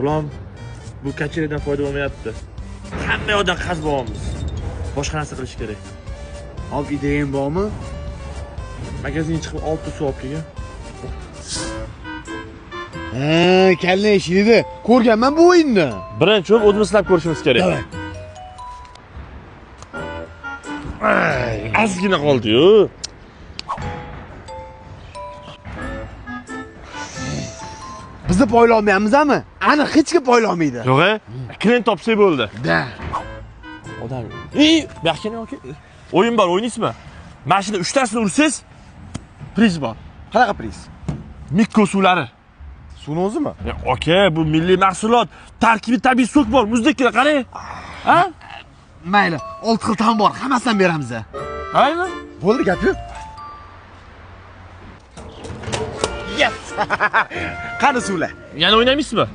G'ulom, bu kacheridan foyda bo'lmayapti. Hamma yoqdan qazib olamiz. Boshqa narsa qilish kerak. Hop, ideyang bormi? Magazinga chiqib 6 suv olib kelgan. Ha, kallang ishlaydi. Ko'rganman bu o'yinni. Birinchi bo'lib o'zimiz sinab ko'rishimiz kerak. Davay. Ozgina qoldi-yu. Bizni poyla olmayapmizmi? Aniq hech kim poyla olmaydi. Yo'q-a? Klient topsak bo'ldi. Da. Odam. Bu yoqqa yoki o'yin bor, o'ynaysizmi? Mashina 3 tasini ursiz, priz bor. Qanaqa priz? Mikro suvlari. Suvni o'zimi? Aka, bu milliy mahsulot. Tarkibi tabiiy sok bor, muzdeklar qarang. Ha? Mayli, 6 xil ta'm bor, hammasidan beramiz. Haymi? Bo'ldi, gap yo'q. Yes! Qani suvlar? Yana o'ynaymizmi?